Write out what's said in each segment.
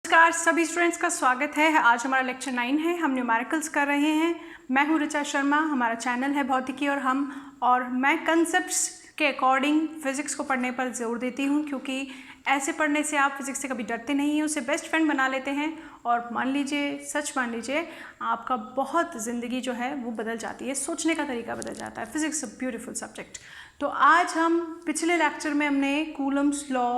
नमस्कार सभी स्टूडेंट्स का स्वागत है। आज हमारा लेक्चर 9 है। हम न्यूमेरिकल्स कर रहे हैं। मैं हूँ ऋचा शर्मा, हमारा चैनल है भौतिकी और मैं कंसेप्ट्स के अकॉर्डिंग फिज़िक्स को पढ़ने पर जोर देती हूँ, क्योंकि ऐसे पढ़ने से आप फिज़िक्स से कभी डरते नहीं हैं, उसे बेस्ट फ्रेंड बना लेते हैं और मान लीजिए आपका बहुत ज़िंदगी जो है वो बदल जाती है, सोचने का तरीका बदल जाता है। Physics a beautiful subject. तो आज हम पिछले लेक्चर में हमने कूलम्स लॉ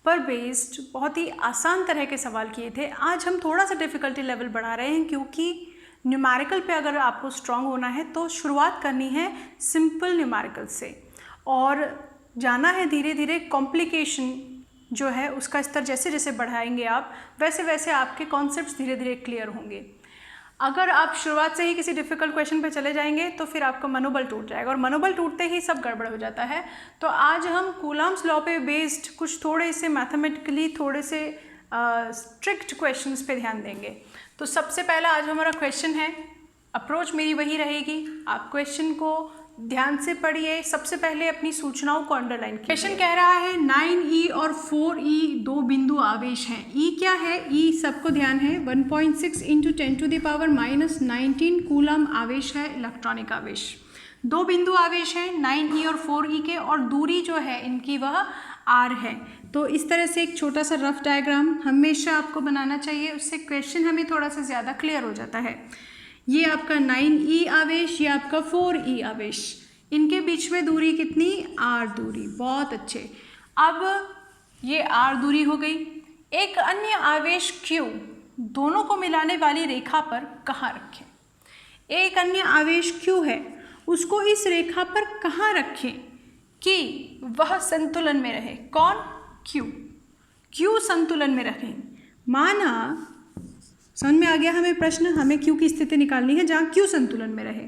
पर बेस्ड बहुत ही आसान तरह के सवाल किए थे। आज हम थोड़ा सा डिफ़िकल्टी लेवल बढ़ा रहे हैं, क्योंकि न्यूमेरिकल पे अगर आपको स्ट्रांग होना है तो शुरुआत करनी है सिंपल न्यूमेरिकल से और जाना है धीरे धीरे। कॉम्प्लिकेशन जो है उसका स्तर जैसे जैसे बढ़ाएंगे आप, वैसे वैसे आपके कॉन्सेप्ट्स धीरे धीरे क्लियर होंगे। अगर आप शुरुआत से ही किसी डिफ़िकल्ट क्वेश्चन पे चले जाएंगे तो फिर आपका मनोबल टूट जाएगा और मनोबल टूटते ही सब गड़बड़ हो जाता है। तो आज हम कूलम्स लॉ पे बेस्ड कुछ थोड़े से मैथमेटिकली थोड़े से स्ट्रिक्ट क्वेश्चंस पे ध्यान देंगे। तो सबसे पहला आज हमारा क्वेश्चन है, अप्रोच मेरी वही रहेगी, आप क्वेश्चन को ध्यान से पढ़िए। सबसे पहले अपनी सूचनाओं को अंडरलाइन कीजिए। क्वेश्चन कह रहा है 9e और 4e दो बिंदु आवेश हैं। e क्या है? e सबको ध्यान है 1.6 × 10⁻⁻19 कूलम आवेश है, इलेक्ट्रॉनिक आवेश। दो बिंदु आवेश हैं 9e और 4e के, और दूरी जो है इनकी वह r है। तो इस तरह से एक छोटा सा रफ डायग्राम हमेशा आपको बनाना चाहिए, उससे क्वेश्चन हमें थोड़ा सा ज़्यादा क्लियर हो जाता है। ये आपका 9e आवेश, ये आपका 4e आवेश, इनके बीच में दूरी कितनी? r दूरी। बहुत अच्छे। अब ये r दूरी हो गई। एक अन्य आवेश q दोनों को मिलाने वाली रेखा पर कहाँ रखें? एक अन्य आवेश q है, उसको इस रेखा पर कहाँ रखें कि वह संतुलन में रहे? कौन? q संतुलन में रखें। माना, समझ में आ गया हमें प्रश्न? हमें q की स्थिति निकालनी है जहाँ q संतुलन में रहे।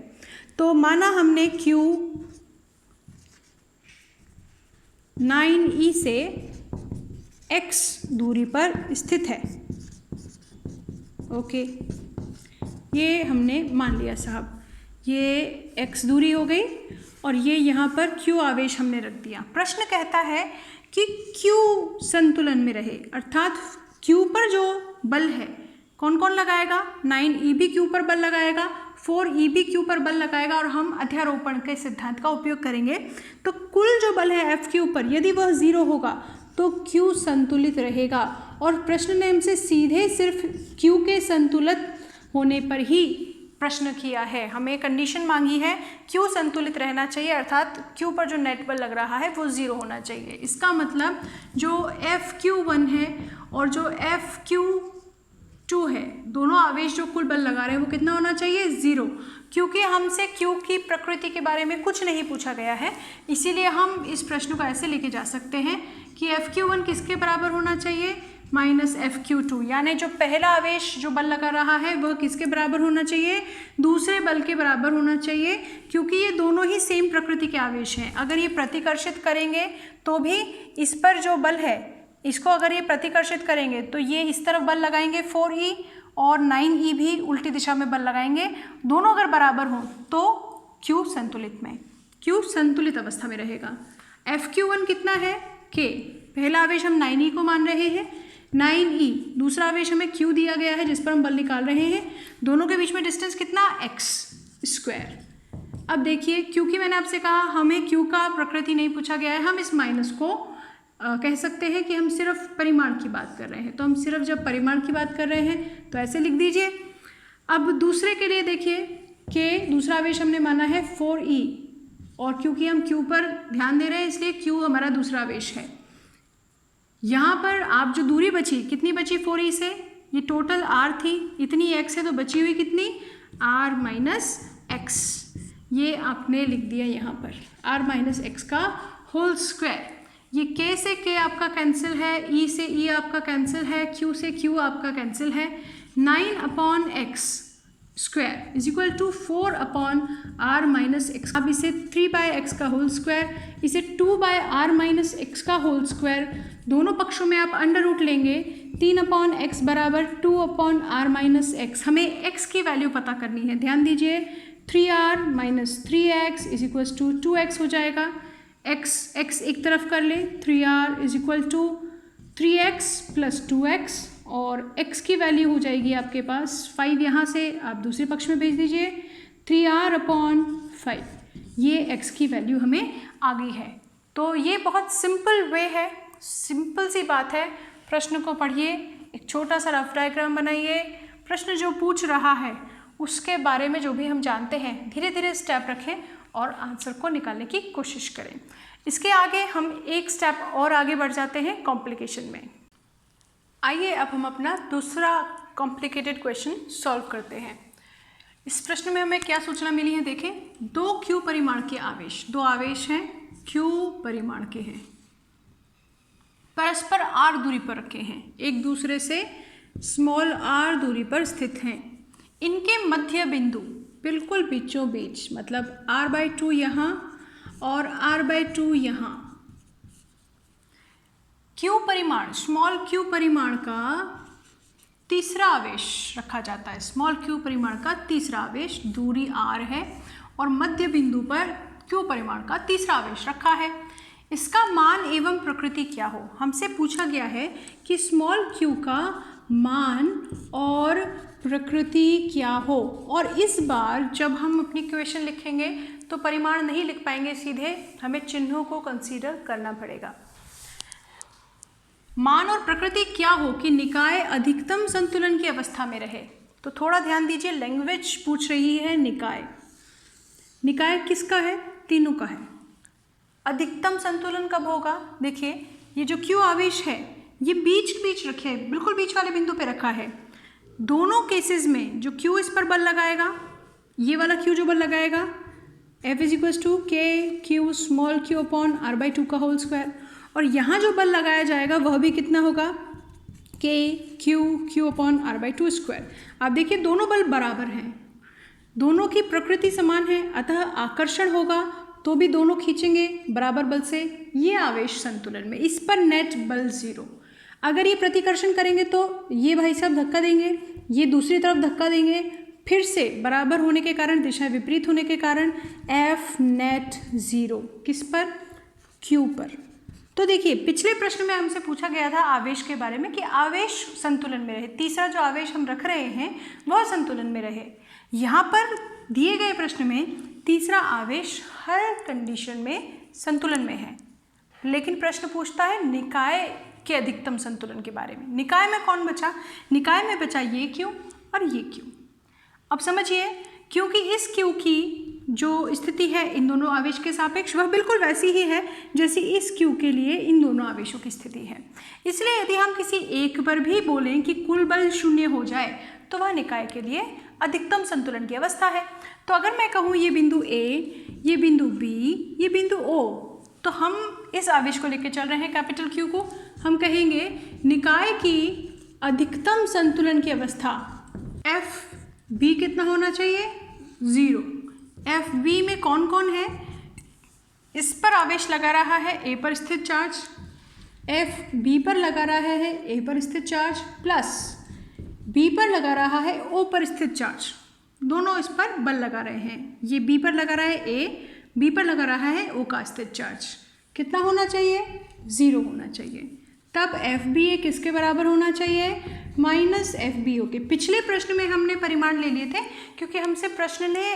तो माना हमने q 9e से x दूरी पर स्थित है। ओके, ये हमने मान लिया साहब, ये x दूरी हो गई और ये यहाँ पर q आवेश हमने रख दिया। प्रश्न कहता है कि q संतुलन में रहे, अर्थात q पर जो बल है कौन कौन लगाएगा? 9e भी q पर बल लगाएगा, 4e भी q पर बल लगाएगा, और हम अध्यारोपण के सिद्धांत का उपयोग करेंगे। तो कुल जो बल है F पर, यदि वह 0 होगा तो q संतुलित रहेगा। और प्रश्न ने हमसे सीधे सिर्फ q के संतुलित होने पर ही प्रश्न किया है। हमें कंडीशन मांगी है q संतुलित रहना चाहिए, अर्थात q पर जो नेट बल लग रहा है वो 0 होना चाहिए। इसका मतलब जो Fq1 है और जो Fq2 है, दोनों आवेश जो कुल बल लगा रहे हैं वो कितना होना चाहिए? 0। क्योंकि हमसे q की प्रकृति के बारे में कुछ नहीं पूछा गया है, इसीलिए हम इस प्रश्न को ऐसे लेके जा सकते हैं कि Fq1 किसके बराबर होना चाहिए? -Fq2, यानी जो पहला आवेश जो बल लगा रहा है वह किसके बराबर होना चाहिए? दूसरे बल के बराबर होना चाहिए, क्योंकि ये दोनों ही सेम प्रकृति के आवेश हैं। अगर ये प्रतिकर्षित करेंगे तो भी इस पर जो बल है, इसको अगर ये प्रतिकर्षित करेंगे तो ये इस तरफ बल लगाएंगे 4e, और 9e भी उल्टी दिशा में बल लगाएंगे। दोनों अगर बराबर हों तो q संतुलित में, q संतुलित अवस्था में रहेगा। Fq1 कितना है? k। पहला आवेश हम 9e को मान रहे हैं, 9e, दूसरा आवेश हमें q दिया गया है जिस पर हम बल निकाल रहे हैं। दोनों के बीच में डिस्टेंस कितना? x²। अब देखिए, क्योंकि मैंने आपसे कहा हमें q का प्रकृति नहीं पूछा गया है, हम इस माइनस को कह सकते हैं कि हम सिर्फ परिमाण की बात कर रहे हैं। तो हम सिर्फ जब परिमाण की बात कर रहे हैं तो ऐसे लिख दीजिए। अब दूसरे के लिए देखिए, k दूसरा आवेश हमने माना है 4e, और क्योंकि हम q पर ध्यान दे रहे हैं इसलिए q हमारा दूसरा आवेश है। यहाँ पर आप जो दूरी बची, कितनी बची 4e से? ये टोटल r थी, इतनी x है तो बची हुई कितनी? r - x। ये आपने लिख दिया यहाँ पर r - x का होल स्क्वायर। ये k से k आपका कैंसिल है, e से e आपका कैंसिल है, q से q आपका कैंसिल है। 9/x² = 4/r - x। अब इसे 3/x का होल स्क्वायर, इसे 2/r - x का होल स्क्वायर, दोनों पक्षों में आप अंडर रूट लेंगे। 3/x बराबर 2/r - x। हमें x की वैल्यू पता करनी है, ध्यान दीजिए। 3r - 3x = 2x हो जाएगा। x एक तरफ कर ले, 3r = 3x + 2x और x की वैल्यू हो जाएगी आपके पास 5, यहाँ से आप दूसरे पक्ष में भेज दीजिए 3r/5, ये x की वैल्यू हमें आ गई है। तो ये बहुत सिंपल वे है, सिंपल सी बात है। प्रश्न को पढ़िए, एक छोटा सा रफ डायग्राम बनाइए, प्रश्न जो पूछ रहा है उसके बारे में जो भी हम जानते हैं धीरे धीरे स्टेप रखें और आंसर को निकालने की कोशिश करें। इसके आगे हम एक स्टेप और आगे बढ़ जाते हैं कॉम्प्लिकेशन में। आइए अब हम अपना दूसरा कॉम्प्लिकेटेड क्वेश्चन सॉल्व करते हैं। इस प्रश्न में हमें क्या सूचना मिली है, देखें। 2 q परिमाण के आवेश, 2 आवेश हैं, q परिमाण के हैं, परस्पर r दूरी पर रखे हैं, एक दूसरे से स्मॉल r दूरी पर स्थित हैं। इनके मध्य बिंदु बिल्कुल बीचों बीच, मतलब r/2 यहाँ और r/2 यहाँ। q परिमाण, स्मॉल q परिमाण का तीसरा आवेश रखा जाता है। स्मॉल q परिमाण का तीसरा आवेश, दूरी r है और मध्य बिंदु पर q परिमाण का तीसरा आवेश रखा है। इसका मान एवं प्रकृति क्या हो। हमसे पूछा गया है कि स्मॉल q का मान और प्रकृति क्या हो। और इस बार जब हम अपनी क्वेश्चन लिखेंगे तो परिमाण नहीं लिख पाएंगे, सीधे हमें चिन्हों को कंसीडर करना पड़ेगा। मान और प्रकृति क्या हो कि निकाय अधिकतम संतुलन की अवस्था में रहे। तो थोड़ा ध्यान दीजिए, लैंग्वेज पूछ रही है निकाय। निकाय किसका है? तीनों का है। अधिकतम संतुलन कब होगा? देखिए, ये जो q आवेश है ये बीच रखे है, बिल्कुल बीच वाले बिंदु पे रखा है। दोनों केसेस में जो q इस पर बल लगाएगा, ये वाला q जो बल लगाएगा, F = k small q upon r/2 का होल स्क्वायर, और यहाँ जो बल लगाया जाएगा वह भी कितना होगा, q अपॉन r/2 स्क्वायर। आप देखिए दोनों बल बराबर हैं, दोनों की प्रकृति समान है, अतः आकर्षण होगा तो भी दोनों खींचेंगे बराबर बल से। ये आवेश संतुलन में, इस पर नेट बल 0। अगर ये प्रतिकर्षण करेंगे तो ये भाई साहब धक्का देंगे, ये दूसरी तरफ धक्का देंगे, फिर से बराबर होने के कारण, दिशा विपरीत होने के कारण F नेट 0 किस पर, Q पर। तो देखिए पिछले प्रश्न में हमसे पूछा गया था आवेश के बारे में कि आवेश संतुलन में रहे, तीसरा जो आवेश हम रख रहे हैं वह संतुलन में रहे। यहाँ पर दिए गए प्रश्न में तीसरा आवेश हर कंडीशन में संतुलन में है, लेकिन प्रश्न पूछता है निकाय के अधिकतम संतुलन के बारे में। निकाय में कौन बचा? निकाय में बचा ये q और ये q। अब समझिए, क्योंकि इस q की जो स्थिति है इन दोनों आवेश के सापेक्ष वह बिल्कुल वैसी ही है जैसी इस q के लिए इन दोनों आवेशों की स्थिति है। इसलिए यदि हम किसी एक पर भी बोलें कि कुल बल 0 हो जाए तो वह निकाय के लिए अधिकतम संतुलन की अवस्था है। तो अगर मैं कहूँ ये बिंदु A, ये बिंदु B, ये बिंदु O, तो हम इस आवेश को लेकर चल रहे हैं कैपिटल Q को, हम कहेंगे निकाय की अधिकतम संतुलन की अवस्था FB कितना होना चाहिए? 0। FB में कौन कौन है? इस पर आवेश लगा रहा है A पर स्थित चार्ज, FB पर लगा रहा है A पर स्थित चार्ज, प्लस B पर लगा रहा है O पर स्थित चार्ज। दोनों इस पर बल लगा रहे हैं, ये B पर लगा रहा है A, B पर लगा रहा है O का स्थित चार्ज। कितना होना चाहिए? 0 होना चाहिए। तब FBA किसके बराबर होना चाहिए? -FBO के। पिछले प्रश्न में हमने परिमाण ले लिए थे क्योंकि हमसे प्रश्न ने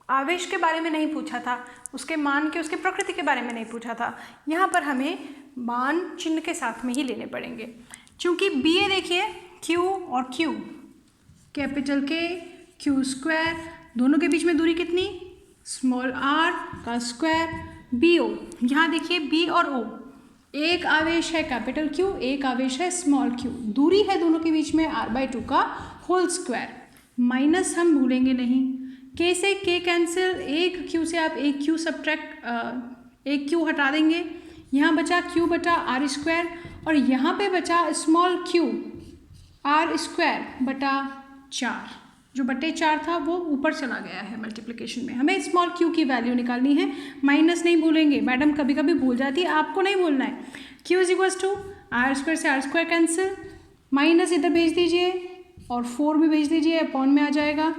आवेश के बारे में नहीं पूछा था, उसके मान के, उसके प्रकृति के बारे में नहीं पूछा था। यहाँ पर हमें मान चिन्ह के साथ में ही लेने पड़ेंगे। चूँकि BA देखिए Q और Q, capital K Q square, दोनों के बीच में दूरी कितनी? स्मॉल r का स्क्वायर। BO, यहाँ देखिए B और O, एक आवेश है कैपिटल Q, एक आवेश है स्मॉल q, दूरी है दोनों के बीच में r/2 का होल स्क्वायर। माइनस हम भूलेंगे नहीं, k से k कैंसिल, एक q से आप एक q सब्ट्रैक्ट, एक q हटा देंगे, यहाँ बचा q बटा r स्क्वायर, और यहाँ पे बचा स्मॉल q r स्क्वायर बटा 4, जो बटे 4 था वो ऊपर चला गया है मल्टीप्लिकेशन में। हमें स्मॉल q की वैल्यू निकालनी है, माइनस नहीं भूलेंगे, मैडम कभी कभी भूल जाती है, आपको नहीं भूलना है। q = r स्क्वायर से r स्क्वायर कैंसिल, माइनस इधर भेज दीजिए और 4 भी भेज दीजिए, अपॉन में आ जाएगा।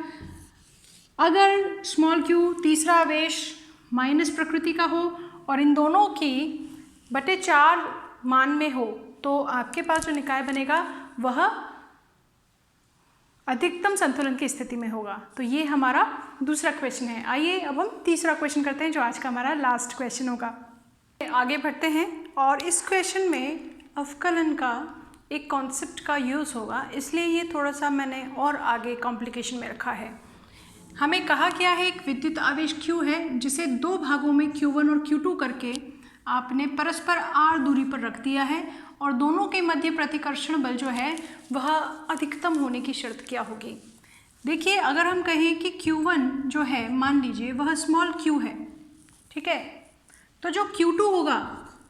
अगर स्मॉल q तीसरा आवेश माइनस प्रकृति का हो और इन दोनों की बटे 4 मान में हो तो आपके पास जो निकाय बनेगा वह अधिकतम संतुलन की स्थिति में होगा। तो ये हमारा दूसरा क्वेश्चन है। आइए अब हम तीसरा क्वेश्चन करते हैं जो आज का हमारा लास्ट क्वेश्चन होगा। आगे बढ़ते हैं और इस क्वेश्चन में अवकलन का एक कॉन्सेप्ट का यूज़ होगा, इसलिए ये थोड़ा सा मैंने और आगे कॉम्प्लिकेशन में रखा है। हमें कहा गया है एक विद्युत आवेश Q है जिसे दो भागों में Q1 और Q2 करके आपने परस्पर r दूरी पर रख दिया है और दोनों के मध्य प्रतिकर्षण बल जो है वह अधिकतम होने की शर्त क्या होगी। देखिए, अगर हम कहें कि Q1 जो है मान लीजिए वह स्मॉल q है, ठीक है, तो जो Q2 होगा,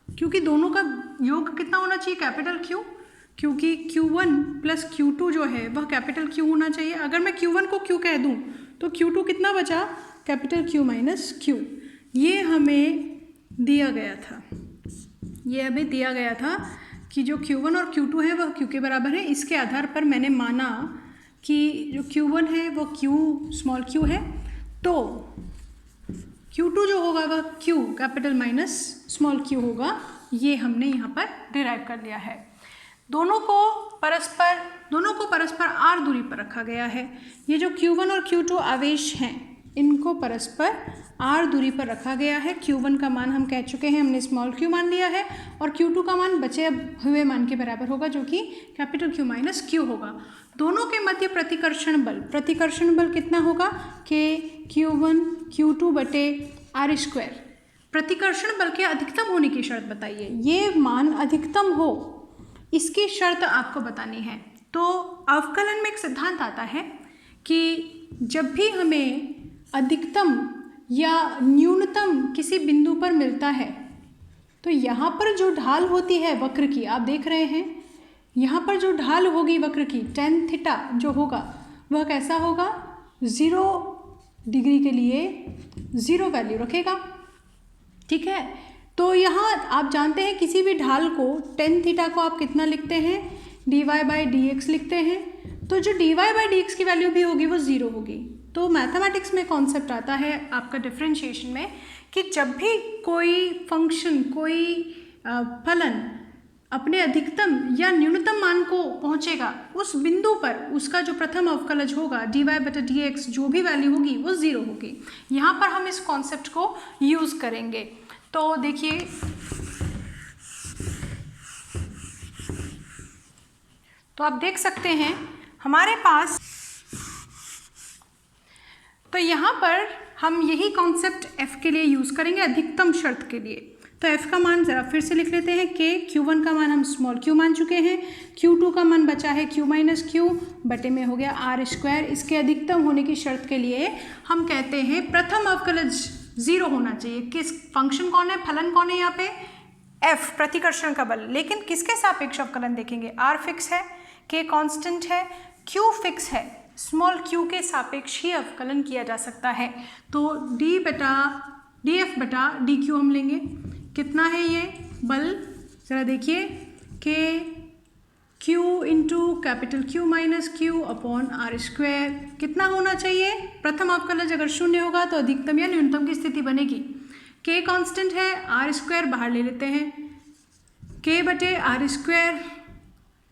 क्योंकि दोनों का योग कितना होना चाहिए, कैपिटल Q, क्योंकि Q1 प्लस Q2 जो है वह कैपिटल Q होना चाहिए। अगर मैं Q1 को Q कह दूं तो Q2 कितना बचा, कैपिटल Q माइनस Q। ये हमें दिया गया था, ये हमें दिया गया था कि जो Q1 और Q2 है वह Q के बराबर है। इसके आधार पर मैंने माना कि जो Q1 है वह Q स्मॉल q है, तो Q2 जो होगा वह Q capital minus small q होगा। ये हमने यहाँ पर डिराइव कर लिया है। दोनों को परस्पर r दूरी पर रखा गया है। ये जो Q1 और Q2 आवेश हैं इनको परस्पर r दूरी पर रखा गया है। Q1 का मान हम कह चुके हैं, हमने स्मॉल q मान लिया है, और Q2 का मान बचे हुए मान के बराबर होगा जो कि कैपिटल Q माइनस Q होगा। दोनों के मध्य प्रतिकर्षण बल कितना होगा, कि Q1 Q2 बटे r स्क्वायर। प्रतिकर्षण बल के अधिकतम होने की शर्त बताइए, ये मान अधिकतम हो इसकी शर्त आपको बतानी है। तो अवकलन में एक सिद्धांत आता है कि जब भी हमें अधिकतम या न्यूनतम किसी बिंदु पर मिलता है तो यहाँ पर जो ढाल होती है वक्र की, आप देख रहे हैं यहाँ पर जो ढाल होगी वक्र की tan थीटा जो होगा वह कैसा होगा, 0 डिग्री के लिए 0 वैल्यू रखेगा, ठीक है। तो यहाँ आप जानते हैं किसी भी ढाल को tan थीटा को आप कितना लिखते हैं, dy बाई dx लिखते हैं। तो जो dy बाई dx की वैल्यू भी होगी वो 0 होगी। तो मैथमेटिक्स में कॉन्सेप्ट आता है आपका डिफरेंशिएशन में कि जब भी कोई फंक्शन, कोई फलन अपने अधिकतम या न्यूनतम मान को पहुंचेगा, उस बिंदु पर उसका जो प्रथम अवकलज होगा dy बटा dx जो भी वैल्यू होगी वो 0 होगी। यहाँ पर हम इस कॉन्सेप्ट को यूज़ करेंगे। तो देखिए, तो आप देख सकते हैं हमारे पास, तो यहाँ पर हम यही कॉन्सेप्ट f के लिए यूज़ करेंगे अधिकतम शर्त के लिए। तो f का मान ज़रा फिर से लिख लेते हैं कि Q1 का मान हम स्मॉल q मान चुके हैं, Q2 का मान बचा है Q माइनस Q बटे में हो गया r स्क्वायर। इसके अधिकतम होने की शर्त के लिए हम कहते हैं प्रथम अवकलज 0 होना चाहिए। किस फंक्शन कौन है, फलन कौन है यहाँ पे, f प्रतिकर्षण का बल। लेकिन किसके सापेक्ष अवकलन देखेंगे, r फिक्स है, k कांस्टेंट है, q फिक्स है, स्मॉल q के सापेक्ष ही अवकलन किया जा सकता है। तो df बटा dq हम लेंगे। कितना है ये बल, ज़रा देखिए कि q into capital Q minus Q upon r square. कितना होना चाहिए, प्रथम अवकलज अगर 0 होगा तो अधिकतम या न्यूनतम की स्थिति बनेगी। k कांस्टेंट है, r स्क्वायर बाहर ले लेते हैं, k बटे r square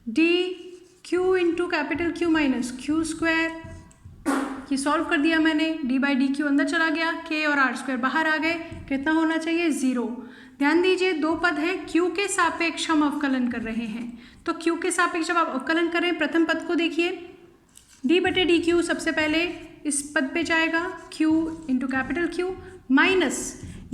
d q into capital Q minus Q square. ये सॉल्व कर दिया मैंने, d बाई डी क्यू अंदर चला गया, k और r स्क्वायर बाहर आ गए। कितना होना चाहिए, 0। ध्यान दीजिए दो पद हैं, q के सापेक्ष हम अवकलन कर रहे हैं। तो q के सापेक्ष जब आप अवकलन कर रहे हैं, प्रथम पद को देखिए, d बटे डी क्यू सबसे पहले इस पद पे जाएगा, q into capital Q minus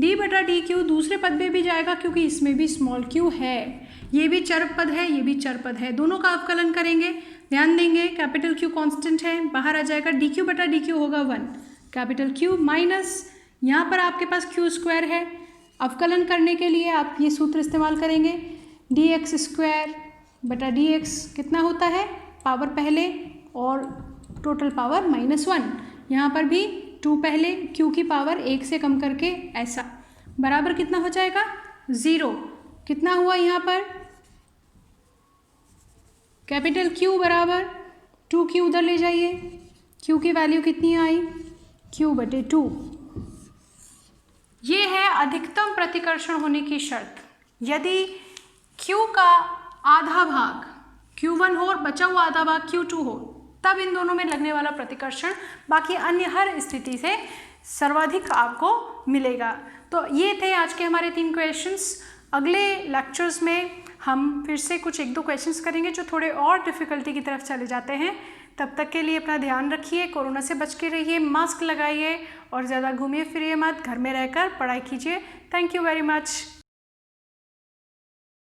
d बटा डी क्यू दूसरे पद में भी जाएगा क्योंकि इसमें भी स्मॉल q है। ये भी चर पद है, ये भी चर पद है, दोनों का अवकलन करेंगे। ध्यान देंगे कैपिटल Q कांस्टेंट है, बाहर आ जाएगा, dq बटा dq होगा 1, कैपिटल Q माइनस यहाँ पर आपके पास Q स्क्वायर है। अवकलन करने के लिए आप ये सूत्र इस्तेमाल करेंगे, dx स्क्वायर बटा dx कितना होता है, पावर पहले और टोटल पावर -1। यहाँ पर भी 2 पहले, q की पावर 1 से कम करके ऐसा, बराबर कितना हो जाएगा, 0। कितना हुआ यहाँ पर, कैपिटल Q बराबर 2q उधर ले जाइए, q की वैल्यू कितनी आई, q बटे 2। ये है अधिकतम प्रतिकर्षण होने की शर्त। यदि q का आधा भाग Q1 हो और बचा हुआ आधा भाग Q2 हो, तब इन दोनों में लगने वाला प्रतिकर्षण बाकी अन्य हर स्थिति से सर्वाधिक आपको मिलेगा। तो ये थे आज के हमारे 3 क्वेश्चंस। अगले लेक्चर्स में हम फिर से कुछ 1-2 क्वेश्चंस करेंगे जो थोड़े और डिफ़िकल्टी की तरफ चले जाते हैं। तब तक के लिए अपना ध्यान रखिए, कोरोना से बच के रहिए, मास्क लगाइए और ज़्यादा घूमिए फिरिए मत, घर में रहकर पढ़ाई कीजिए। Thank you very much.